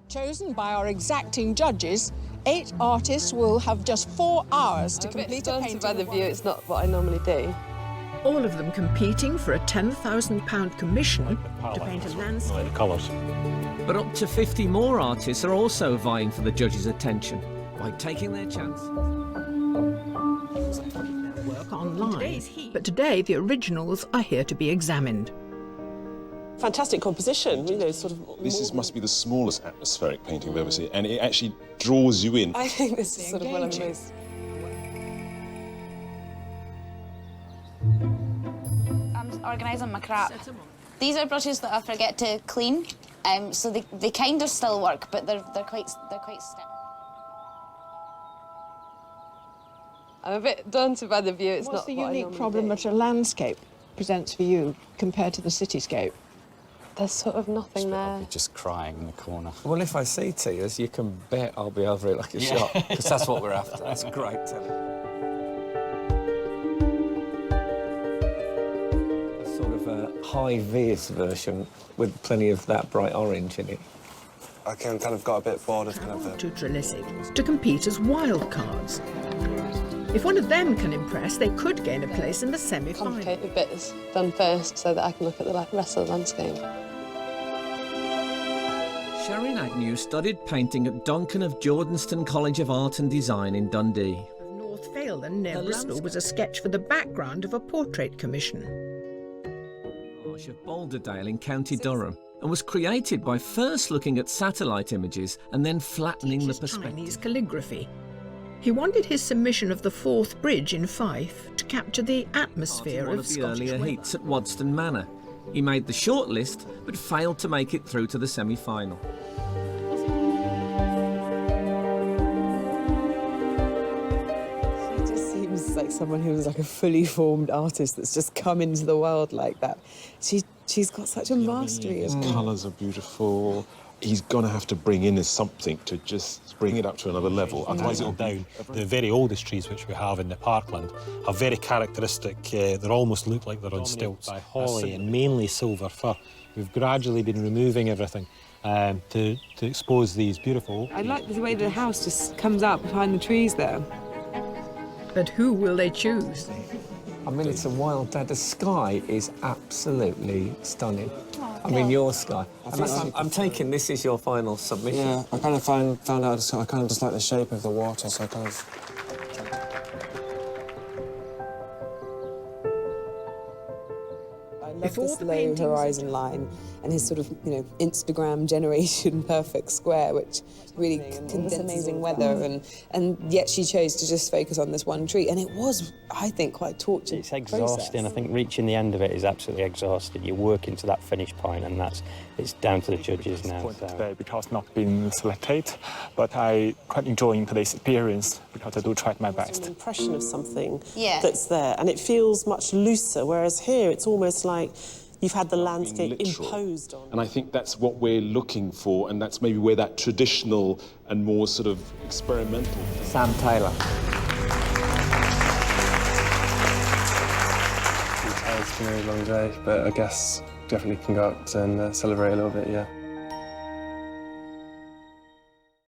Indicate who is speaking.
Speaker 1: Chosen by our exacting judges, 8 artists will have just 4 hours to complete a painting.
Speaker 2: By the view, it's not what I normally do.
Speaker 1: All of them competing for a £10,000 commission to paint a landscape.
Speaker 3: Colours.
Speaker 4: But up to 50 more artists are also vying for the judges' attention by taking their chance.
Speaker 1: Work online, but today the originals are here to be examined.
Speaker 2: Fantastic composition, you know, sort of...
Speaker 5: Must be the smallest atmospheric painting I've ever seen, and it actually draws you in.
Speaker 2: I think this is sort of one of the most...
Speaker 6: I'm organising my crap. These are brushes that I forget to clean, so they kind of still work, but they're quite stiff.
Speaker 2: I'm a bit daunted by the view. It's
Speaker 1: What's
Speaker 2: not
Speaker 1: the
Speaker 2: what
Speaker 1: unique
Speaker 2: I
Speaker 1: problem
Speaker 2: do.
Speaker 1: that a landscape presents for you compared to the cityscape?
Speaker 2: There's sort of nothing there.
Speaker 7: Just crying in the corner.
Speaker 8: Well, if I see tears, you can bet I'll be over it like a shot, because that's what we're after. That's great telling. A sort of a high-vis version with plenty of that bright orange in it.
Speaker 9: I kind of got a bit bored of
Speaker 1: To Trelissick to compete as wild cards. If one of them can impress, they could gain a place in the semi-final.
Speaker 2: Complicated bits done first so that I can look at the rest of the landscape.
Speaker 4: Sharon Agnew studied painting at Duncan of Jordanston College of Art and Design in Dundee.
Speaker 1: North Fayland near Bristol was a sketch for the background of a portrait commission.
Speaker 4: Of Balderdale in County Durham, and was created by first looking at satellite images and then flattening the perspective.
Speaker 1: Chinese calligraphy. He wanted his submission of the Forth Bridge in Fife to capture the atmosphere
Speaker 4: One
Speaker 1: of
Speaker 4: the
Speaker 1: Scottish
Speaker 4: earlier
Speaker 1: weather.
Speaker 4: heats at Wadston Manor. He made the shortlist, but failed to make it through to the semi-final.
Speaker 2: She just seems like someone who's like a fully formed artist that's just come into the world like that. She's got such a mastery of
Speaker 5: His colours are beautiful. He's going to have to bring in something to just bring it up to another level. Otherwise it'll
Speaker 3: Down. The very oldest trees which we have in the parkland are very characteristic. They almost look like they're on stilts. By holly and mainly silver fir. We've gradually been removing everything to expose these beautiful...
Speaker 2: I like the way the house just comes out behind the trees there.
Speaker 1: But who will they choose?
Speaker 8: I mean, it's a wild day. The sky is absolutely stunning. I mean, your sky. I'm taking this is your final submission.
Speaker 9: Yeah, I kind of found out I kind of just like the shape of the water, so I kind of...
Speaker 2: I love this low horizon line and his sort of, you know, Instagram generation perfect square, which really condenses amazing weather, and yet she chose to just focus on this one tree, and it was, I think, quite tortured.
Speaker 7: It's exhausting. I think reaching the end of it is absolutely exhausting. You're working to that finish point, and it's down to the judges now.
Speaker 10: Today because not being selected, but I quite enjoying today's experience because I do try my best.
Speaker 2: An impression of something
Speaker 6: Yeah.
Speaker 2: that's there, and it feels much looser, whereas here it's almost like you've had the landscape imposed on.
Speaker 5: And I think that's what we're looking for, and that's maybe where that traditional and more sort of experimental...
Speaker 8: Sam Taylor.
Speaker 9: It's been a very long day, but I guess definitely can go out and celebrate a little bit, yeah.